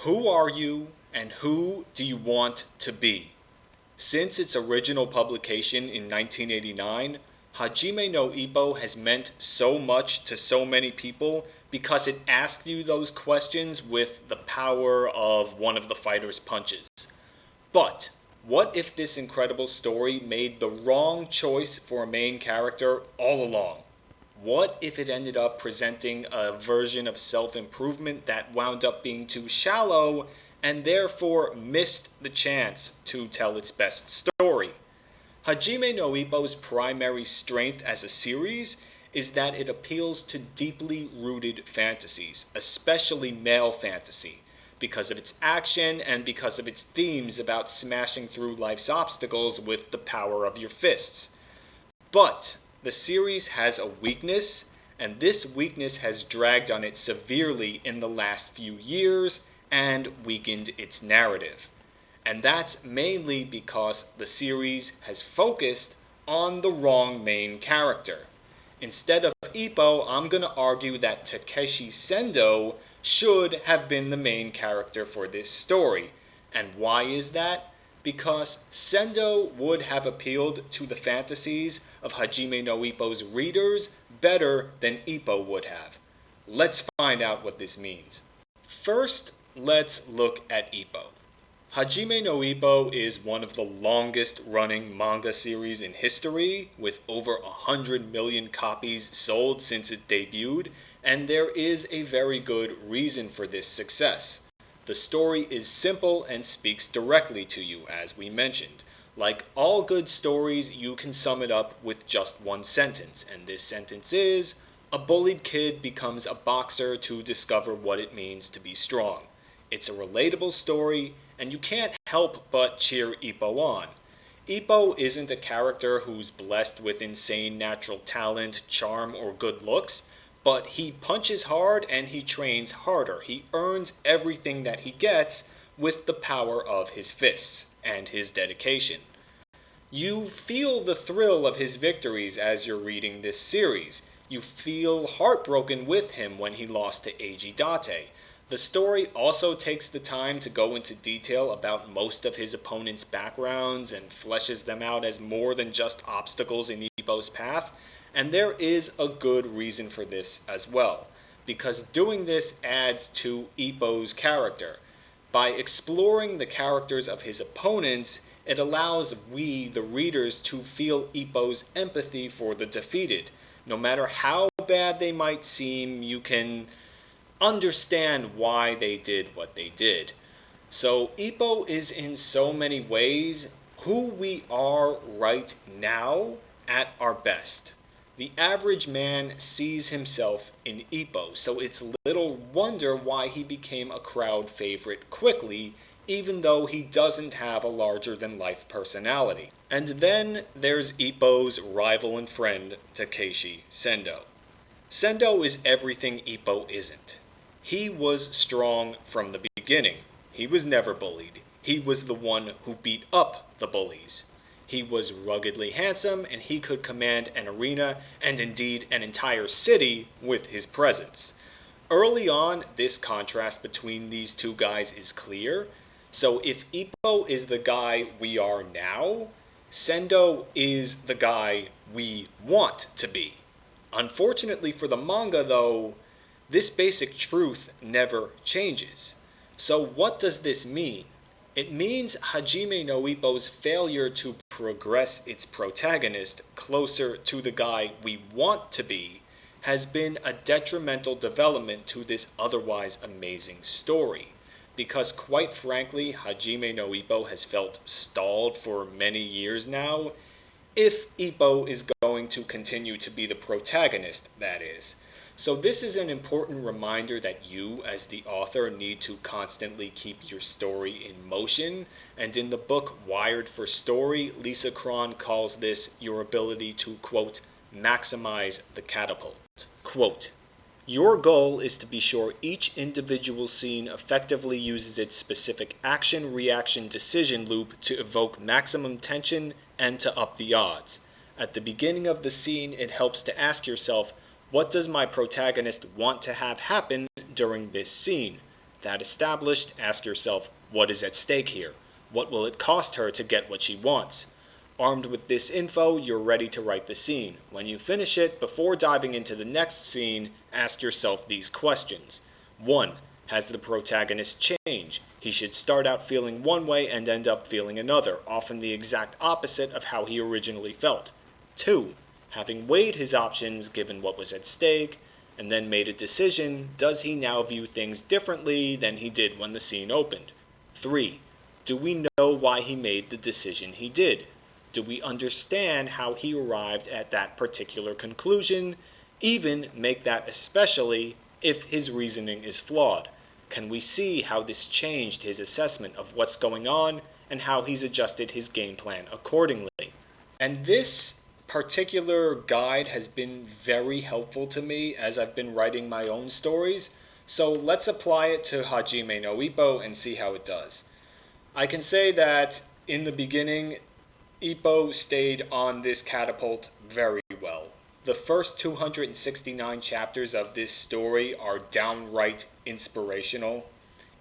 Who are you and who do you want to be? Since its original publication in 1989, Hajime no Ippo has meant so much to so many people because it asks you those questions with the power of one of the fighter's punches. But what if this incredible story made the wrong choice for a main character all along? What if it ended up presenting a version of self-improvement that wound up being too shallow and therefore missed the chance to tell its best story? Hajime no Ippo's primary strength as a series is that it appeals to deeply rooted fantasies, especially male fantasy, because of its action and because of its themes about smashing through life's obstacles with the power of your fists. But the series has a weakness, and this weakness has dragged on it severely in the last few years and weakened its narrative. And that's mainly because the series has focused on the wrong main character. Instead of Ippo, I'm going to argue that Takeshi Sendo should have been the main character for this story. And why is that? Because Sendo would have appealed to the fantasies of Hajime no Ippo's readers better than Ippo would have. Let's find out what this means. First, let's look at Ippo. Hajime no Ippo is one of the longest running manga series in history, with over 100 million copies sold since it debuted, and there is a very good reason for this success. The story is simple and speaks directly to you, as we mentioned. Like all good stories, you can sum it up with just one sentence, and this sentence is, a bullied kid becomes a boxer to discover what it means to be strong. It's a relatable story, and you can't help but cheer Ippo on. Ippo isn't a character who's blessed with insane natural talent, charm, or good looks, but he punches hard and he trains harder. He earns everything that he gets with the power of his fists and his dedication. You feel the thrill of his victories as you're reading this series. You feel heartbroken with him when he lost to Eiji Date. The story also takes the time to go into detail about most of his opponents' backgrounds and fleshes them out as more than just obstacles in Ippo's path, and there is a good reason for this as well, because doing this adds to Ippo's character. By exploring the characters of his opponents, it allows we, the readers, to feel Ippo's empathy for the defeated. No matter how bad they might seem, you can understand why they did what they did. So Ippo is in so many ways who we are right now at our best. The average man sees himself in Ippo, so it's little wonder why he became a crowd favorite quickly, even though he doesn't have a larger-than-life personality. And then there's Ippo's rival and friend, Takeshi Sendo. Sendo is everything Ippo isn't. He was strong from the beginning. He was never bullied. He was the one who beat up the bullies. He was ruggedly handsome, and he could command an arena and indeed an entire city with his presence. Early on, this contrast between these two guys is clear. So if Ippo is the guy we are now, Sendo is the guy we want to be. Unfortunately for the manga, though, this basic truth never changes. So what does this mean? It means Hajime no Ippo's failure to progress its protagonist closer to the guy we want to be has been a detrimental development to this otherwise amazing story. Because quite frankly, Hajime no Ippo has felt stalled for many years now, if Ippo is going to continue to be the protagonist, that is. So this is an important reminder that you, as the author, need to constantly keep your story in motion, and in the book Wired for Story, Lisa Cron calls this your ability to, quote, maximize the catapult. Quote, your goal is to be sure each individual scene effectively uses its specific action-reaction decision loop to evoke maximum tension and to up the odds. At the beginning of the scene, it helps to ask yourself, what does my protagonist want to have happen during this scene? That established, ask yourself, what is at stake here? What will it cost her to get what she wants? Armed with this info, you're ready to write the scene. When you finish it, before diving into the next scene, ask yourself these questions. 1. Has the protagonist changed? He should start out feeling one way and end up feeling another, often the exact opposite of how he originally felt. 2. Having weighed his options given what was at stake, and then made a decision, does he now view things differently than he did when the scene opened? 3. Do we know why he made the decision he did? Do we understand how he arrived at that particular conclusion, even make that especially if his reasoning is flawed? Can we see how this changed his assessment of what's going on and how he's adjusted his game plan accordingly? And this particular guide has been very helpful to me as I've been writing my own stories, so let's apply it to Hajime no Ippo and see how it does. I can say that in the beginning, Ippo stayed on this catapult very well. The first 269 chapters of this story are downright inspirational.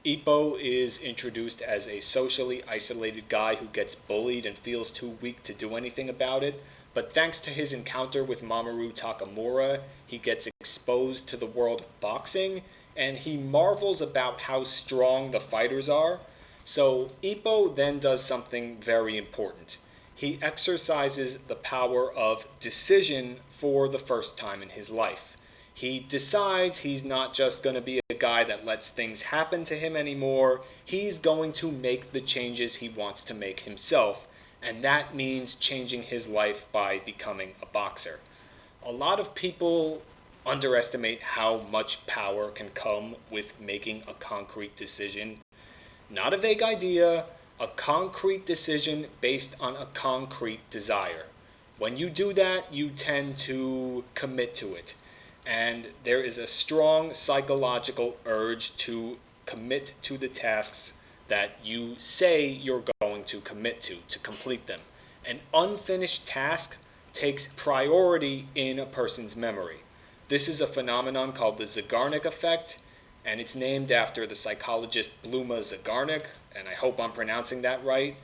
Ippo is introduced as a socially isolated guy who gets bullied and feels too weak to do anything about it, but thanks to his encounter with Mamoru Takamura, he gets exposed to the world of boxing, and he marvels about how strong the fighters are. So Ippo then does something very important. He exercises the power of decision for the first time in his life. He decides he's not just going to be a guy that lets things happen to him anymore. He's going to make the changes he wants to make himself, and that means changing his life by becoming a boxer. A lot of people underestimate how much power can come with making a concrete decision. Not a vague idea, a concrete decision based on a concrete desire. When you do that, you tend to commit to it. And there is a strong psychological urge to commit to the tasks that you say you're going to commit to complete them. An unfinished task takes priority in a person's memory. This is a phenomenon called the Zeigarnik effect, and it's named after the psychologist Bluma Zeigarnik, and I hope I'm pronouncing that right.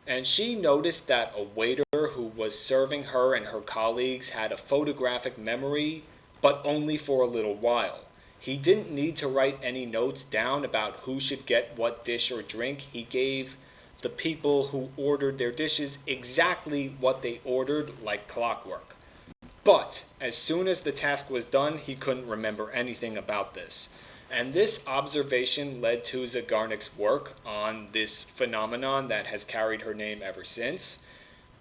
And she noticed that a waiter who was serving her and her colleagues had a photographic memory, but only for a little while. He didn't need to write any notes down about who should get what dish or drink. He gave the people who ordered their dishes exactly what they ordered, like clockwork. But as soon as the task was done, he couldn't remember anything about this. And this observation led to Zeigarnik's work on this phenomenon that has carried her name ever since.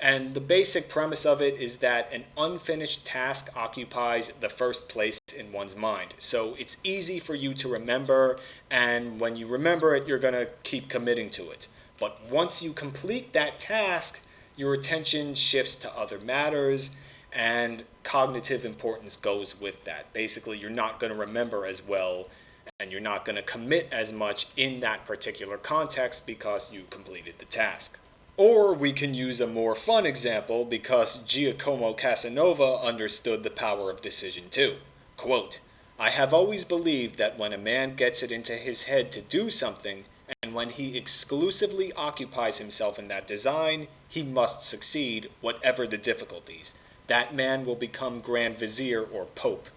And the basic premise of it is that an unfinished task occupies the first place in one's mind. So it's easy for you to remember, and when you remember it, you're going to keep committing to it. But once you complete that task, your attention shifts to other matters, and cognitive importance goes with that. Basically, you're not going to remember as well, and you're not going to commit as much in that particular context because you completed the task. Or we can use a more fun example because Giacomo Casanova understood the power of decision too. Quote, I have always believed that when a man gets it into his head to do something, and when he exclusively occupies himself in that design, he must succeed, whatever the difficulties. That man will become Grand Vizier or Pope.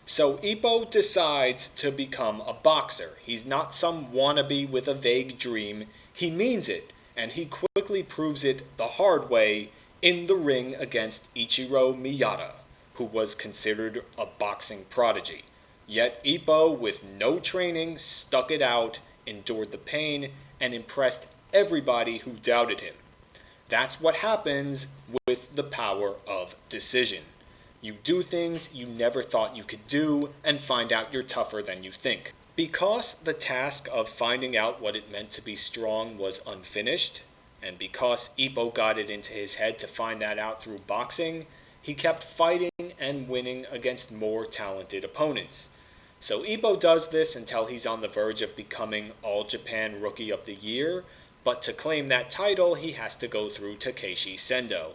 So Ippo decides to become a boxer. He's not some wannabe with a vague dream. He means it, and he quickly proves it the hard way in the ring against Ichiro Miyata, who was considered a boxing prodigy. Yet Ippo, with no training, stuck it out, endured the pain, and impressed everybody who doubted him. That's what happens with the power of decision. You do things you never thought you could do and find out you're tougher than you think. Because the task of finding out what it meant to be strong was unfinished, and because Ippo got it into his head to find that out through boxing, he kept fighting and winning against more talented opponents. So Ippo does this until he's on the verge of becoming All Japan Rookie of the Year, but to claim that title he has to go through Takeshi Sendo.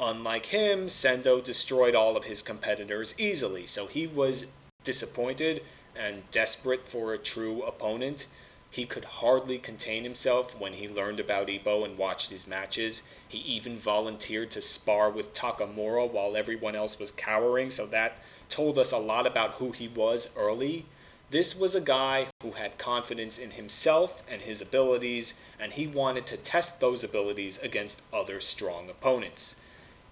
Unlike him, Sendo destroyed all of his competitors easily, so he was disappointed and desperate for a true opponent. He could hardly contain himself when he learned about Ippo and watched his matches. He even volunteered to spar with Takamura while everyone else was cowering, so that told us a lot about who he was early. This was a guy who had confidence in himself and his abilities, and he wanted to test those abilities against other strong opponents.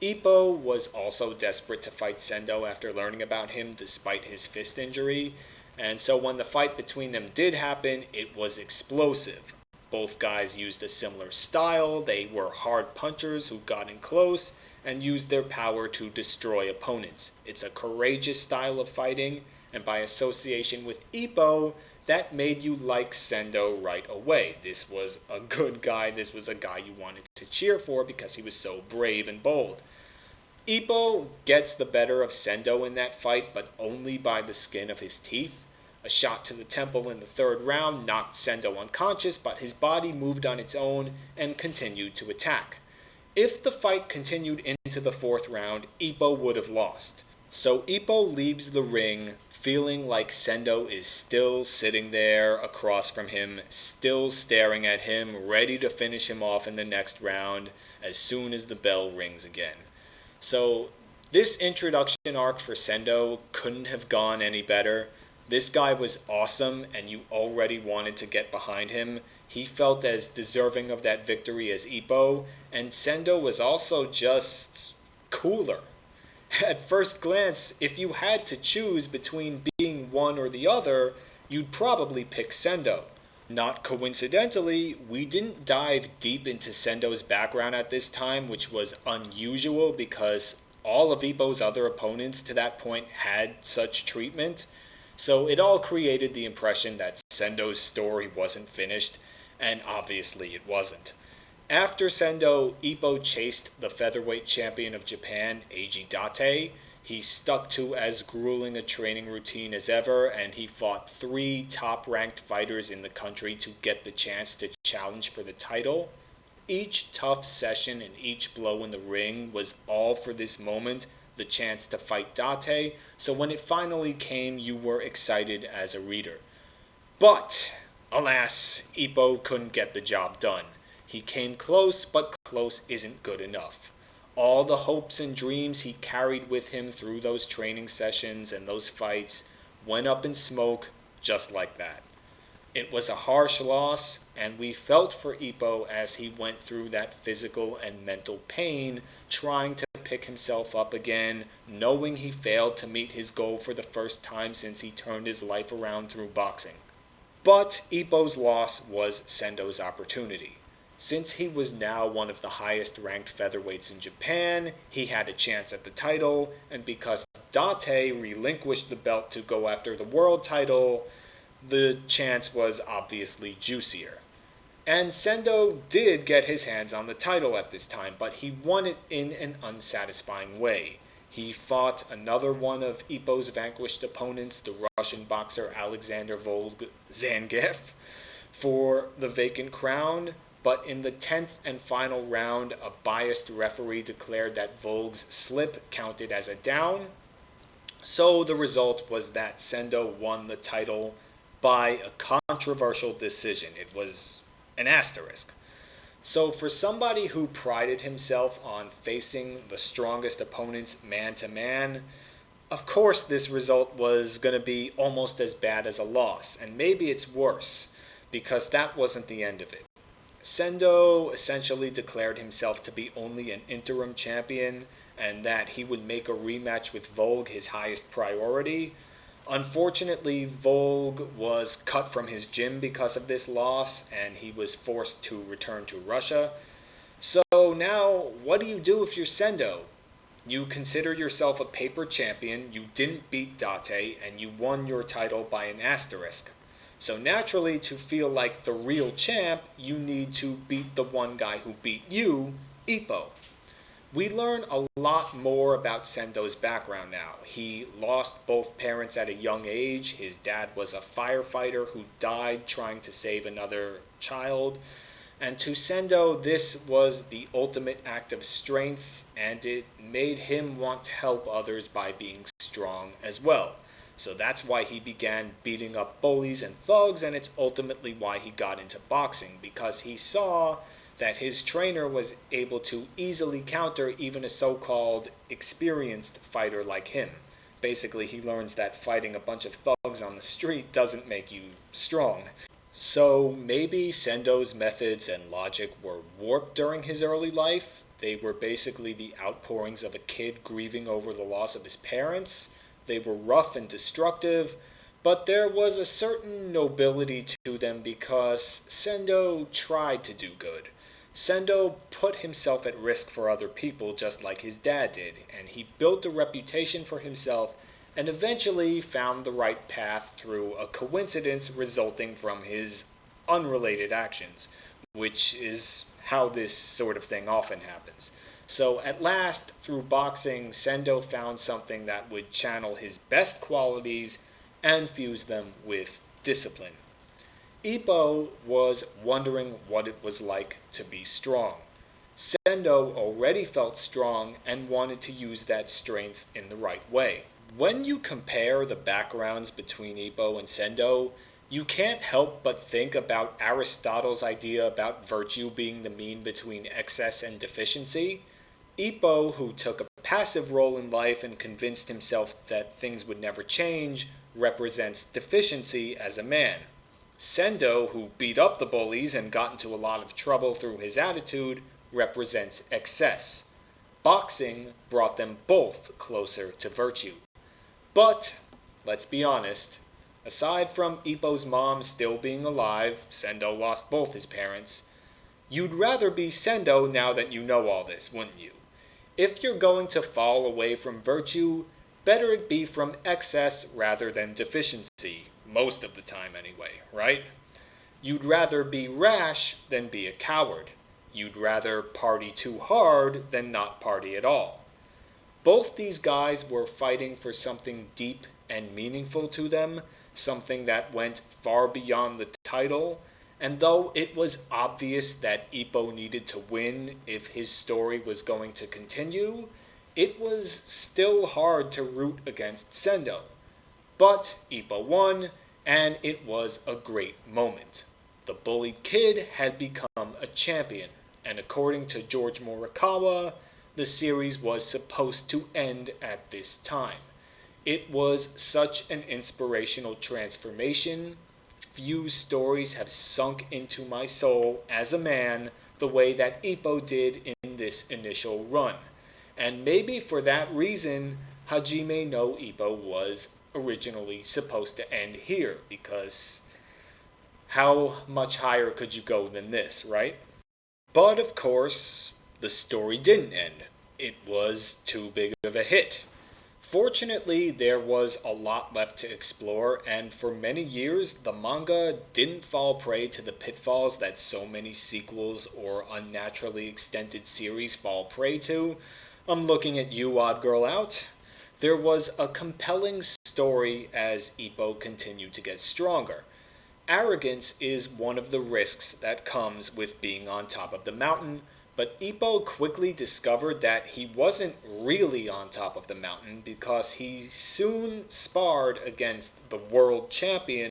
Ippo was also desperate to fight Sendo after learning about him despite his fist injury, and so when the fight between them did happen, it was explosive. Both guys used a similar style. They were hard punchers who got in close and used their power to destroy opponents. It's a courageous style of fighting, and by association with Ippo, that made you like Sendo right away. This was a good guy. This was a guy you wanted to cheer for because he was so brave and bold. Ippo gets the better of Sendo in that fight, but only by the skin of his teeth. A shot to the temple in the third round knocked Sendo unconscious, but his body moved on its own and continued to attack. If the fight continued into the fourth round, Ippo would have lost. So Ippo leaves the ring feeling like Sendo is still sitting there across from him, still staring at him, ready to finish him off in the next round as soon as the bell rings again. So this introduction arc for Sendo couldn't have gone any better. This guy was awesome, and you already wanted to get behind him. He felt as deserving of that victory as Ippo, and Sendo was also just cooler. At first glance, if you had to choose between being one or the other, you'd probably pick Sendo. Not coincidentally, we didn't dive deep into Sendo's background at this time, which was unusual because all of Ippo's other opponents to that point had such treatment. So it all created the impression that Sendo's story wasn't finished, and obviously it wasn't. After Sendo, Ippo chased the featherweight champion of Japan, Eiji Date. He stuck to as grueling a training routine as ever, and he fought 3 top-ranked fighters in the country to get the chance to challenge for the title. Each tough session and each blow in the ring was all for this moment, the chance to fight Date, so when it finally came, you were excited as a reader. But, alas, Ippo couldn't get the job done. He came close, but close isn't good enough. All the hopes and dreams he carried with him through those training sessions and those fights went up in smoke just like that. It was a harsh loss, and we felt for Ippo as he went through that physical and mental pain trying to pick himself up again, knowing he failed to meet his goal for the first time since he turned his life around through boxing. But Ippo's loss was Sendo's opportunity. Since he was now one of the highest ranked featherweights in Japan, he had a chance at the title, and because Date relinquished the belt to go after the world title, the chance was obviously juicier. And Sendo did get his hands on the title at this time, but he won it in an unsatisfying way. He fought another one of Ippo's vanquished opponents, the Russian boxer Alexander Zangief, for the vacant crown, but in the 10th and final round, a biased referee declared that Volg's slip counted as a down. So the result was that Sendo won the title by a controversial decision. It was an asterisk. So for somebody who prided himself on facing the strongest opponents man to man, of course this result was going to be almost as bad as a loss, and maybe it's worse, because that wasn't the end of it. Sendo essentially declared himself to be only an interim champion, and that he would make a rematch with Volg his highest priority. Unfortunately, Volg was cut from his gym because of this loss, and he was forced to return to Russia. So now, what do you do if you're Sendo? You consider yourself a paper champion, you didn't beat Date, and you won your title by an asterisk. So naturally, to feel like the real champ, you need to beat the one guy who beat you, Ippo. We learn a lot more about Sendo's background now. He lost both parents at a young age. His dad was a firefighter who died trying to save another child. And to Sendo, this was the ultimate act of strength, and it made him want to help others by being strong as well. So that's why he began beating up bullies and thugs, and it's ultimately why he got into boxing, because he saw that his trainer was able to easily counter even a so-called experienced fighter like him. Basically, he learns that fighting a bunch of thugs on the street doesn't make you strong. So maybe Sendo's methods and logic were warped during his early life. They were basically the outpourings of a kid grieving over the loss of his parents. They were rough and destructive, but there was a certain nobility to them because Sendo tried to do good. Sendo put himself at risk for other people just like his dad did, and he built a reputation for himself and eventually found the right path through a coincidence resulting from his unrelated actions, which is how this sort of thing often happens. So at last, through boxing, Sendo found something that would channel his best qualities and fuse them with discipline. Ippo was wondering what it was like to be strong. Sendo already felt strong and wanted to use that strength in the right way. When you compare the backgrounds between Ippo and Sendo, you can't help but think about Aristotle's idea about virtue being the mean between excess and deficiency. Ippo, who took a passive role in life and convinced himself that things would never change, represents deficiency as a man. Sendo, who beat up the bullies and got into a lot of trouble through his attitude, represents excess. Boxing brought them both closer to virtue. But, let's be honest, aside from Ippo's mom still being alive, Sendo lost both his parents, you'd rather be Sendo now that you know all this, wouldn't you? If you're going to fall away from virtue, better it be from excess rather than deficiency, most of the time anyway, right? You'd rather be rash than be a coward. You'd rather party too hard than not party at all. Both these guys were fighting for something deep and meaningful to them, something that went far beyond the title, and though it was obvious that Ippo needed to win if his story was going to continue, it was still hard to root against Sendo. But Ippo won, and it was a great moment. The bullied kid had become a champion, and according to George Morikawa, the series was supposed to end at this time. It was such an inspirational transformation. Few stories have sunk into my soul as a man the way that Ippo did in this initial run. And maybe for that reason, Hajime no Ippo was originally supposed to end here, because how much higher could you go than this, right? But of course, the story didn't end. It was too big of a hit. Fortunately, there was a lot left to explore, and for many years, the manga didn't fall prey to the pitfalls that so many sequels or unnaturally extended series fall prey to. I'm looking at you, Odd Girl Out. There was a compelling story as Ippo continued to get stronger. Arrogance is one of the risks that comes with being on top of the mountain, but Ippo quickly discovered that he wasn't really on top of the mountain because he soon sparred against the world champion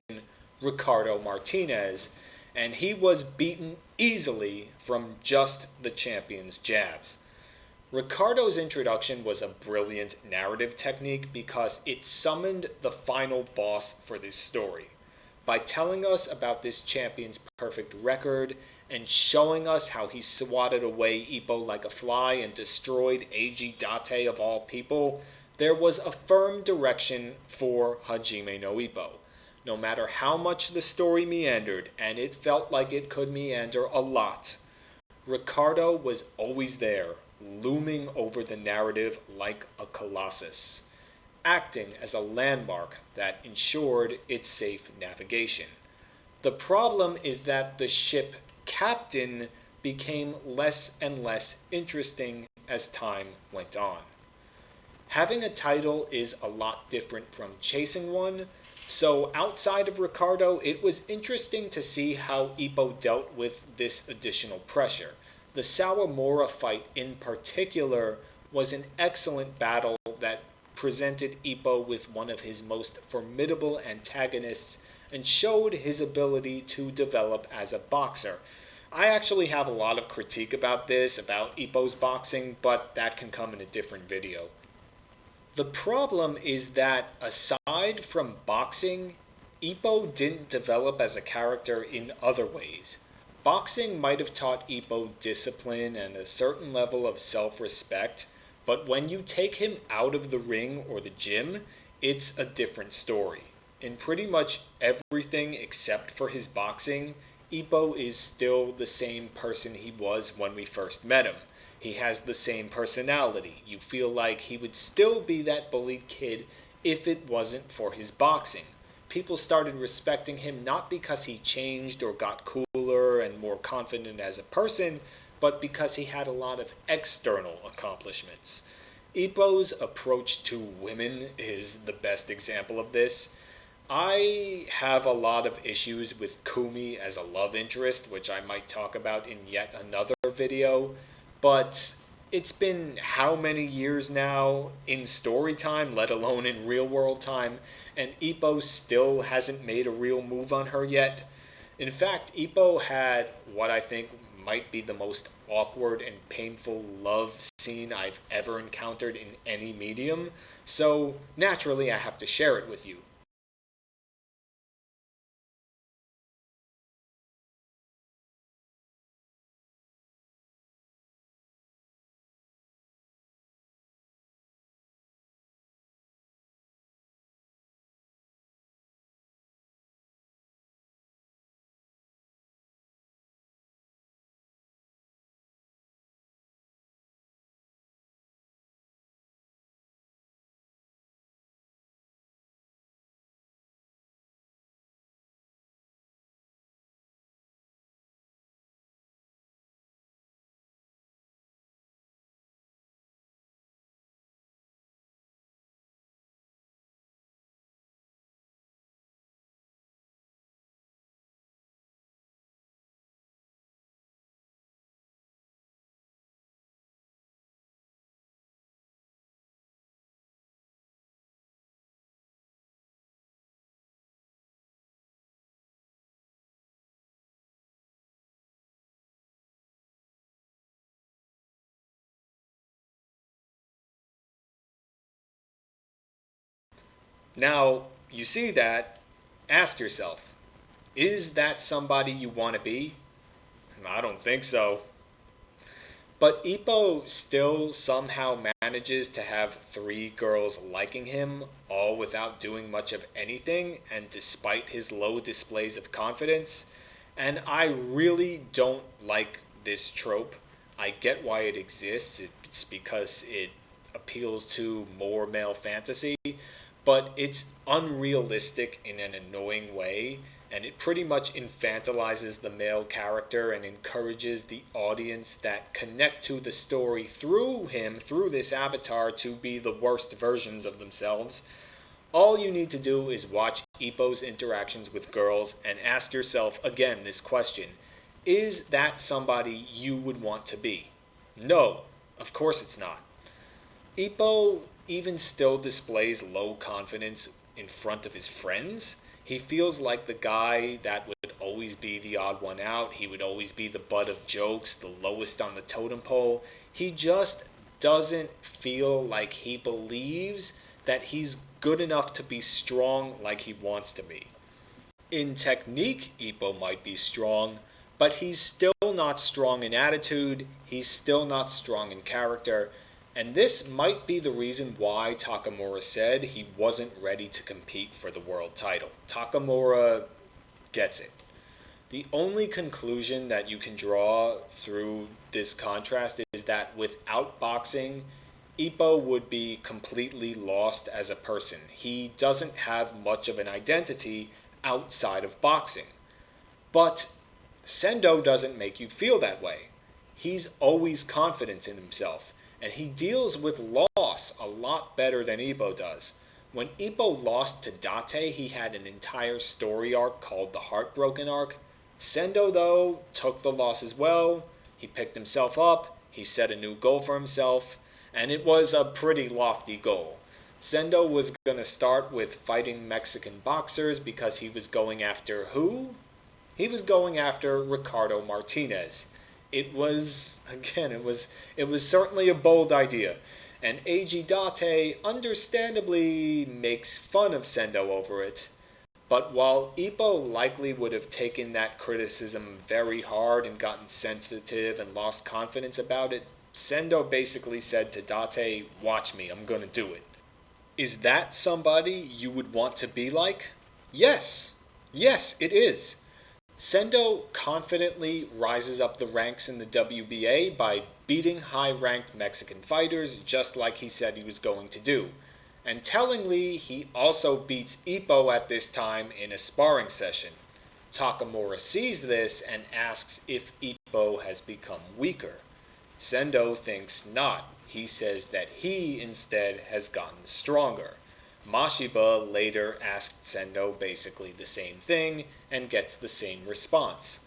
Ricardo Martinez, and he was beaten easily from just the champion's jabs. Ricardo's introduction was a brilliant narrative technique because it summoned the final boss for this story. By telling us about this champion's perfect record and showing us how he swatted away Ippo like a fly and destroyed Eiji Date of all people, there was a firm direction for Hajime no Ippo. No matter how much the story meandered, and it felt like it could meander a lot, Ricardo was always there, looming over the narrative like a colossus, acting as a landmark that ensured its safe navigation. The problem is that the ship captain became less and less interesting as time went on. Having a title is a lot different from chasing one, so outside of Ricardo, it was interesting to see how Ippo dealt with this additional pressure. The Sawamura fight in particular was an excellent battle that presented Ippo with one of his most formidable antagonists and showed his ability to develop as a boxer. I actually have a lot of critique about this, about Ippo's boxing, but that can come in a different video. The problem is that aside from boxing, Ippo didn't develop as a character in other ways. Boxing might have taught Ippo discipline and a certain level of self respect, but when you take him out of the ring or the gym, it's a different story. In pretty much everything except for his boxing, Ippo is still the same person he was when we first met him. He has the same personality. You feel like he would still be that bullied kid if it wasn't for his boxing. People started respecting him not because he changed or got cooler and more confident as a person, but because he had a lot of external accomplishments. Ippo's approach to women is the best example of this. I have a lot of issues with Kumi as a love interest, which I might talk about in yet another video, but it's been how many years now in story time, let alone in real world time, and Ippo still hasn't made a real move on her yet. In fact, Ippo had what I think might be the most awkward and painful love scene I've ever encountered in any medium, so naturally I have to share it with you. Now, you see that, ask yourself, is that somebody you want to be? I don't think so. But Ippo still somehow manages to have three girls liking him, all without doing much of anything, and despite his low displays of confidence. And I really don't like this trope. I get why it exists, it's because it appeals to more male fantasy, but it's unrealistic in an annoying way, and it pretty much infantilizes the male character and encourages the audience that connect to the story through him, through this avatar, to be the worst versions of themselves. All you need to do is watch Ippo's interactions with girls and ask yourself again this question: is that somebody you would want to be? No, of course it's not. Ippo even still displays low confidence in front of his friends. He feels like the guy that would always be the odd one out. He would always be the butt of jokes, the lowest on the totem pole. He just doesn't feel like he believes that he's good enough to be strong like he wants to be. In technique, Ippo might be strong, but he's still not strong in attitude, he's still not strong in character, and this might be the reason why Takamura said he wasn't ready to compete for the world title. Takamura gets it. The only conclusion that you can draw through this contrast is that without boxing, Ippo would be completely lost as a person. He doesn't have much of an identity outside of boxing. But Sendo doesn't make you feel that way. He's always confident in himself, and he deals with loss a lot better than Ippo does. When Ippo lost to Date, he had an entire story arc called the Heartbroken arc. Sendo, though, took the loss as well. He picked himself up, he set a new goal for himself, and it was a pretty lofty goal. Sendo was going to start with fighting Mexican boxers because he was going after who? He was going after Ricardo Martinez. It was certainly a bold idea, and Eiji Date understandably makes fun of Sendo over it. But while Ippo likely would have taken that criticism very hard and gotten sensitive and lost confidence about it, Sendo basically said to Date, "Watch me, I'm gonna do it." Is that somebody you would want to be like? Yes! Yes, it is! Sendo confidently rises up the ranks in the WBA by beating high ranked Mexican fighters just like he said he was going to do. And tellingly, he also beats Ippo at this time in a sparring session. Takamura sees this and asks if Ippo has become weaker. Sendo thinks not. He says that he instead has gotten stronger. Mashiba later asked Sendo basically the same thing and gets the same response.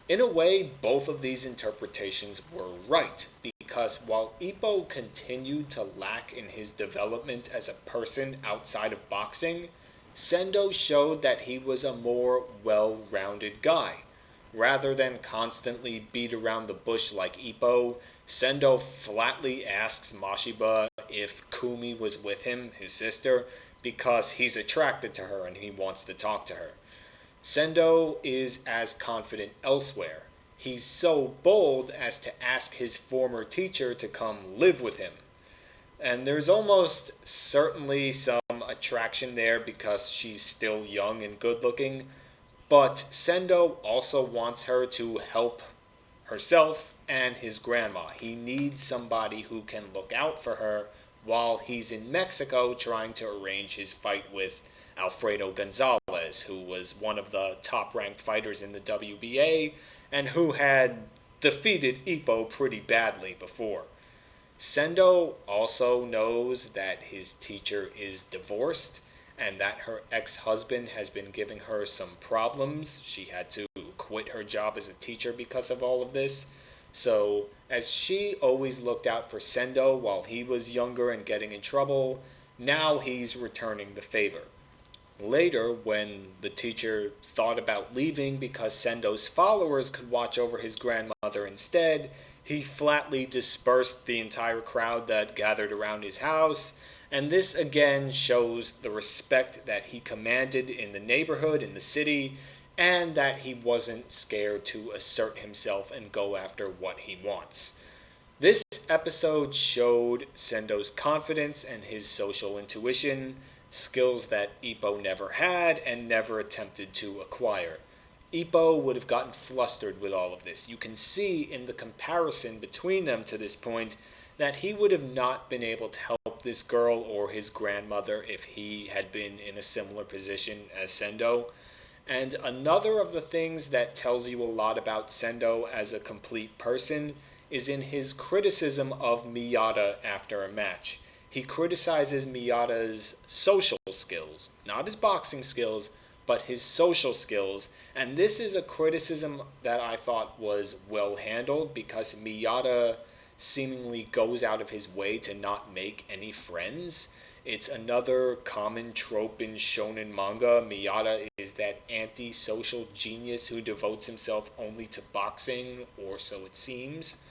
In a way, both of these interpretations were right, because while Ippo continued to lack in his development as a person outside of boxing, Sendo showed that he was a more well-rounded guy. Rather than constantly beat around the bush like Ippo, Sendo flatly asks Mashiba if Kumi was with him, his sister, because he's attracted to her and he wants to talk to her. Sendo is as confident elsewhere. He's so bold as to ask his former teacher to come live with him. And there's almost certainly some attraction there because she's still young and good looking, but Sendo also wants her to help herself and his grandma. He needs somebody who can look out for her while he's in Mexico trying to arrange his fight with Alfredo Gonzalez, who was one of the top ranked fighters in the WBA and who had defeated Ippo pretty badly before. Sendo also knows that his teacher is divorced and that her ex-husband has been giving her some problems. She had to quit her job as a teacher because of all of this. So, as she always looked out for Sendo while he was younger and getting in trouble, now he's returning the favor. Later, when the teacher thought about leaving because Sendo's followers could watch over his grandmother instead, he flatly dispersed the entire crowd that gathered around his house, and this again shows the respect that he commanded in the neighborhood, in the city, and that he wasn't scared to assert himself and go after what he wants. This episode showed Sendo's confidence and his social intuition, skills that Ippo never had and never attempted to acquire. Ippo would have gotten flustered with all of this. You can see in the comparison between them to this point that he would have not been able to help this girl or his grandmother if he had been in a similar position as Sendo. And another of the things that tells you a lot about Sendo as a complete person is in his criticism of Miyata after a match. He criticizes Miyata's social skills, not his boxing skills, but his social skills. And this is a criticism that I thought was well handled because Miyata seemingly goes out of his way to not make any friends. It's another common trope in shonen manga. Miyata is that anti-social genius who devotes himself only to boxing, or so it seems.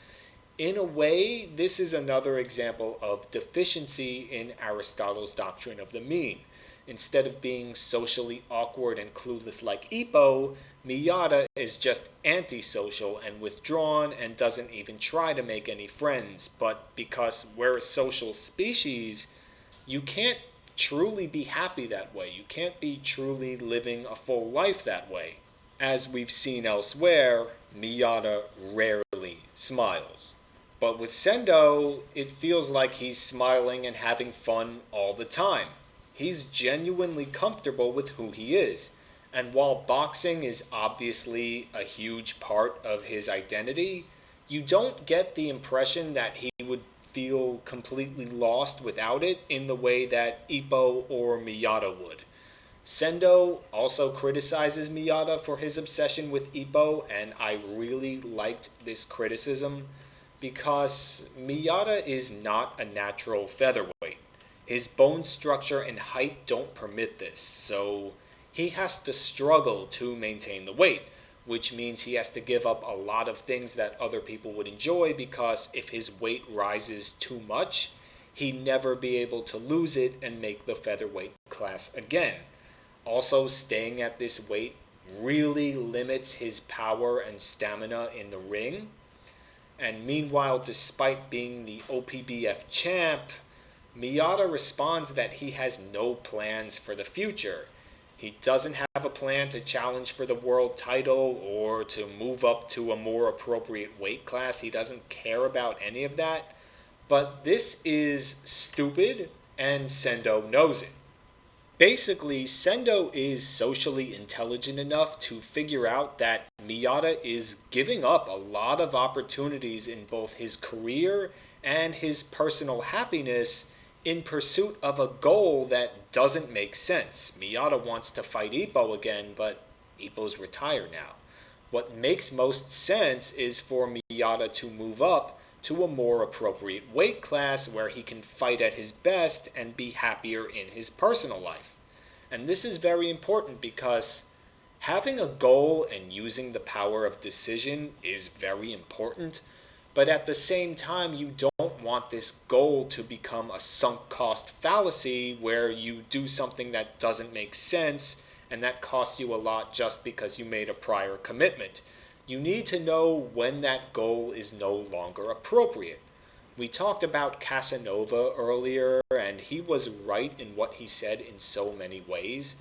In a way, this is another example of deficiency in Aristotle's doctrine of the mean. Instead of being socially awkward and clueless like Ippo, Miyata is just antisocial and withdrawn and doesn't even try to make any friends. But because we're a social species, you can't truly be happy that way. You can't be truly living a full life that way. As we've seen elsewhere, Miyata rarely smiles. But with Sendo, it feels like he's smiling and having fun all the time. He's genuinely comfortable with who he is. And while boxing is obviously a huge part of his identity, you don't get the impression that he would feel completely lost without it in the way that Ippo or Miyata would. Sendo also criticizes Miyata for his obsession with Ippo, and I really liked this criticism because Miyata is not a natural featherweight. His bone structure and height don't permit this, so he has to struggle to maintain the weight, which means he has to give up a lot of things that other people would enjoy because if his weight rises too much, he'd never be able to lose it and make the featherweight class again. Also, staying at this weight really limits his power and stamina in the ring. And meanwhile, despite being the OPBF champ, Miyata responds that he has no plans for the future. He doesn't have a plan to challenge for the world title or to move up to a more appropriate weight class. He doesn't care about any of that. But this is stupid, and Sendo knows it. Basically, Sendo is socially intelligent enough to figure out that Miyata is giving up a lot of opportunities in both his career and his personal happiness in pursuit of a goal that doesn't make sense. Miyata wants to fight Ippo again, but Ippo's retired now. What makes most sense is for Miyata to move up to a more appropriate weight class where he can fight at his best and be happier in his personal life. And this is very important because having a goal and using the power of decision is very important, but at the same time, you don't want this goal to become a sunk cost fallacy where you do something that doesn't make sense and that costs you a lot just because you made a prior commitment. You need to know when that goal is no longer appropriate. We talked about Casanova earlier, and he was right in what he said in so many ways.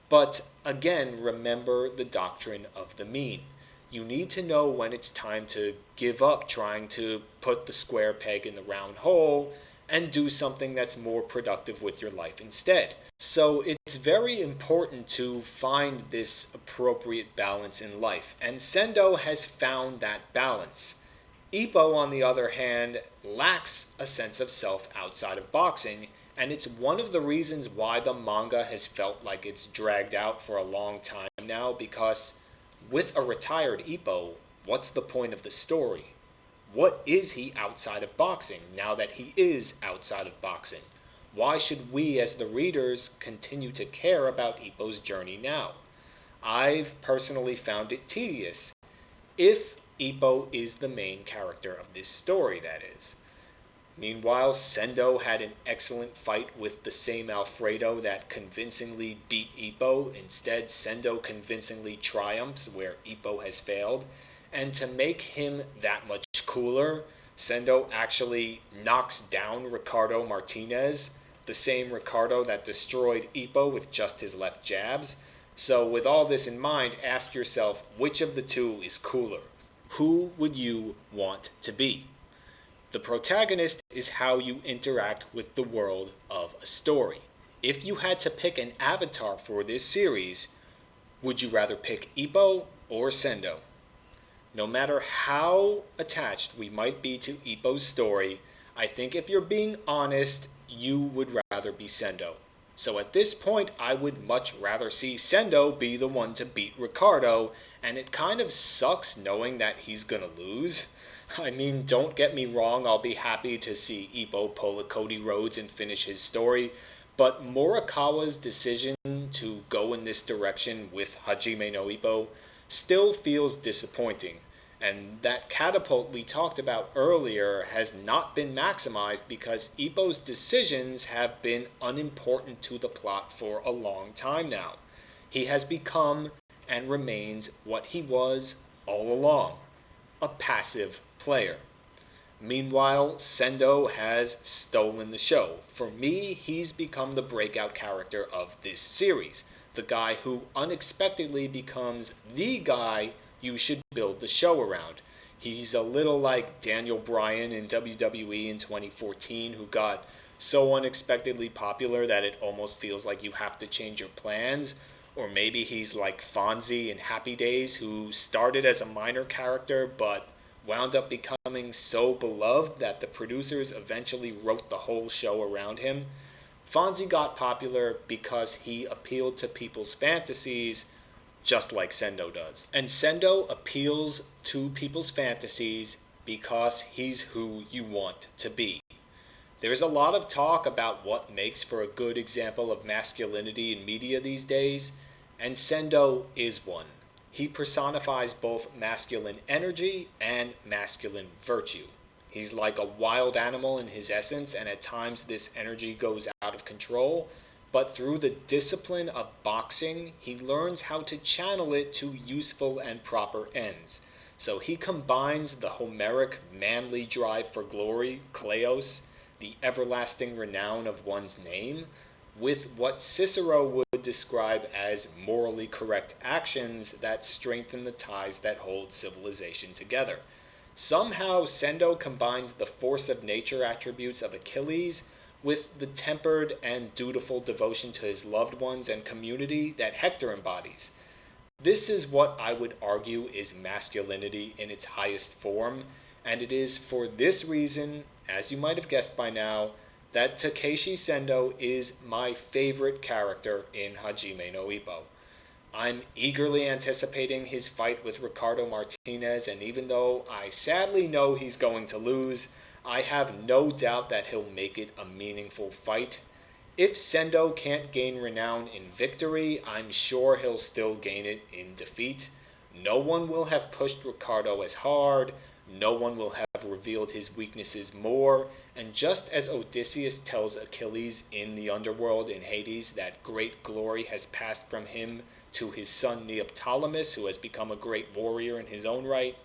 But again, remember the doctrine of the mean. You need to know when it's time to give up trying to put the square peg in the round hole and do something that's more productive with your life instead. So it's very important to find this appropriate balance in life, and Sendo has found that balance. Ippo, on the other hand, lacks a sense of self outside of boxing, and it's one of the reasons why the manga has felt like it's dragged out for a long time now, because with a retired Ippo, what's the point of the story? What is he outside of boxing now that he is outside of boxing? Why should we as the readers continue to care about Ippo's journey now? I've personally found it tedious, if Ippo is the main character of this story, that is. Meanwhile, Sendo had an excellent fight with the same Alfredo that convincingly beat Ippo. Instead, Sendo convincingly triumphs where Ippo has failed. And to make him that much cooler, Sendo actually knocks down Ricardo Martinez, the same Ricardo that destroyed Ippo with just his left jabs. So with all this in mind, ask yourself, which of the two is cooler? Who would you want to be? The protagonist is how you interact with the world of a story. If you had to pick an avatar for this series, would you rather pick Ippo or Sendo? No matter how attached we might be to Ippo's story, I think if you're being honest, you would rather be Sendo. So at this point, I would much rather see Sendo be the one to beat Ricardo, and it kind of sucks knowing that he's gonna lose. I mean, don't get me wrong, I'll be happy to see Ippo pull a Cody Rhodes and finish his story, but Morikawa's decision to go in this direction with Hajime no Ippo still feels disappointing. And that catapult we talked about earlier has not been maximized because Ippo's decisions have been unimportant to the plot for a long time now. He has become and remains what he was all along, a passive player. Meanwhile, Sendo has stolen the show. For me, he's become the breakout character of this series, the guy who unexpectedly becomes the guy you should build the show around. He's a little like Daniel Bryan in WWE in 2014, who got so unexpectedly popular that it almost feels like you have to change your plans. Or maybe he's like Fonzie in Happy Days, who started as a minor character but wound up becoming so beloved that the producers eventually wrote the whole show around him. Fonzie got popular because he appealed to people's fantasies just like Sendo does. And Sendo appeals to people's fantasies because he's who you want to be. There's a lot of talk about what makes for a good example of masculinity in media these days, and Sendo is one. He personifies both masculine energy and masculine virtue. He's like a wild animal in his essence, and at times this energy goes out of control. But through the discipline of boxing, he learns how to channel it to useful and proper ends. So he combines the Homeric manly drive for glory, kleos, the everlasting renown of one's name, with what Cicero would describe as morally correct actions that strengthen the ties that hold civilization together. Somehow, Sendo combines the force of nature attributes of Achilles with the tempered and dutiful devotion to his loved ones and community that Hector embodies. This is what I would argue is masculinity in its highest form, and it is for this reason, as you might have guessed by now, that Takeshi Sendo is my favorite character in Hajime no Ippo. I'm eagerly anticipating his fight with Ricardo Martinez, and even though I sadly know he's going to lose, I have no doubt that he'll make it a meaningful fight. If Sendo can't gain renown in victory, I'm sure he'll still gain it in defeat. No one will have pushed Ricardo as hard, no one will have revealed his weaknesses more, and just as Odysseus tells Achilles in the underworld in Hades that great glory has passed from him to his son Neoptolemus, who has become a great warrior in his own right,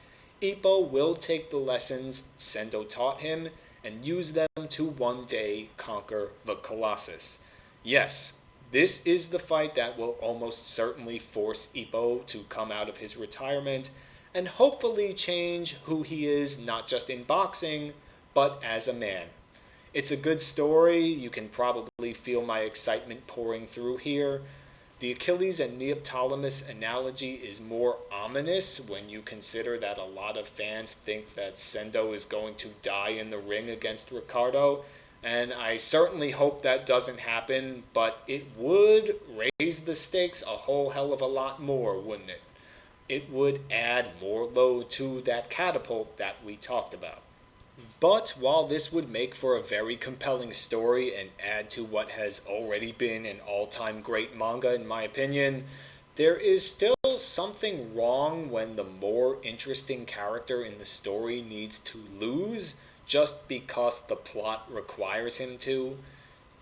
Ippo will take the lessons Sendo taught him and use them to one day conquer the Colossus. Yes, this is the fight that will almost certainly force Ippo to come out of his retirement and hopefully change who he is not just in boxing, but as a man. It's a good story. You can probably feel my excitement pouring through here. The Achilles and Neoptolemus analogy is more ominous when you consider that a lot of fans think that Sendo is going to die in the ring against Ricardo, and I certainly hope that doesn't happen, but it would raise the stakes a whole hell of a lot more, wouldn't it? It would add more load to that catapult that we talked about. But while this would make for a very compelling story and add to what has already been an all-time great manga in my opinion, there is still something wrong when the more interesting character in the story needs to lose just because the plot requires him to.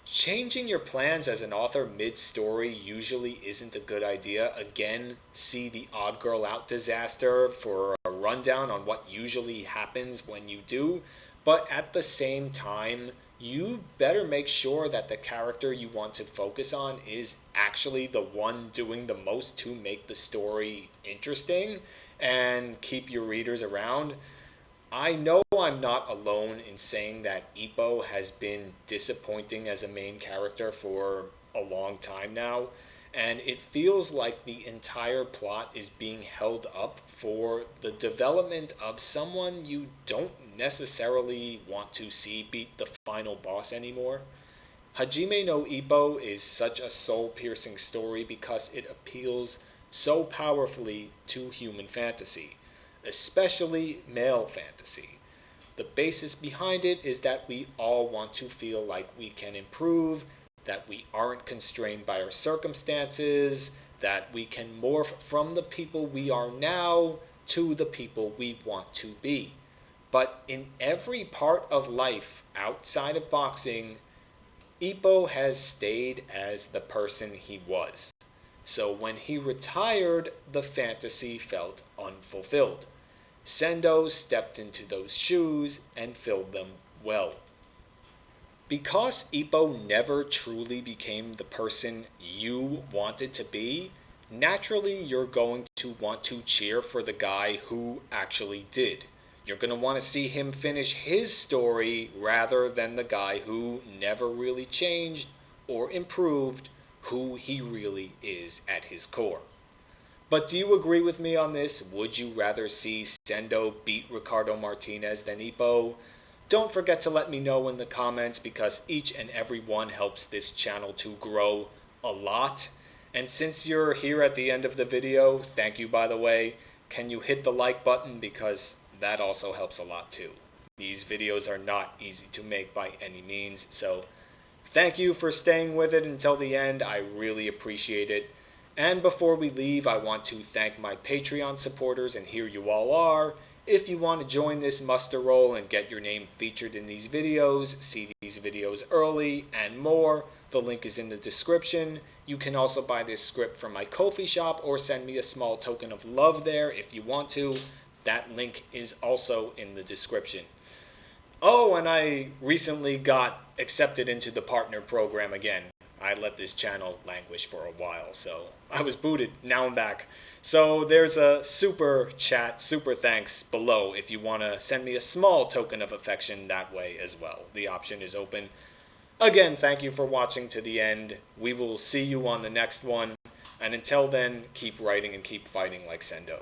Changing your plans as an author mid-story usually isn't a good idea. Again, see the Odd Girl Out disaster for a rundown on what usually happens when you do. But at the same time, you better make sure that the character you want to focus on is actually the one doing the most to make the story interesting and keep your readers around. I know I'm not alone in saying that Ippo has been disappointing as a main character for a long time now, and it feels like the entire plot is being held up for the development of someone you don't necessarily want to see beat the final boss anymore. Hajime no Ippo is such a soul-piercing story because it appeals so powerfully to human fantasy, especially male fantasy. The basis behind it is that we all want to feel like we can improve, that we aren't constrained by our circumstances, that we can morph from the people we are now to the people we want to be. But in every part of life outside of boxing, Ippo has stayed as the person he was. So when he retired, the fantasy felt unfulfilled. Sendo stepped into those shoes and filled them well. Because Ippo never truly became the person you wanted to be, naturally you're going to want to cheer for the guy who actually did. You're going to want to see him finish his story rather than the guy who never really changed or improved who he really is at his core. But do you agree with me on this? Would you rather see Sendo beat Ricardo Martinez than Ippo? Don't forget to let me know in the comments because each and every one helps this channel to grow a lot. And since you're here at the end of the video, thank you by the way, can you hit the like button because that also helps a lot too. These videos are not easy to make by any means, so thank you for staying with it until the end. I really appreciate it. And before we leave, I want to thank my Patreon supporters, and here you all are. If you want to join this muster roll and get your name featured in these videos, see these videos early, and more, the link is in the description. You can also buy this script from my Ko-fi shop or send me a small token of love there if you want to. That link is also in the description. Oh, and I recently got accepted into the partner program again. I let this channel languish for a while, so I was booted. Now I'm back. So there's a super chat, super thanks below if you want to send me a small token of affection that way as well. The option is open. Again, thank you for watching to the end. We will see you on the next one. And until then, keep writing and keep fighting like Sendo.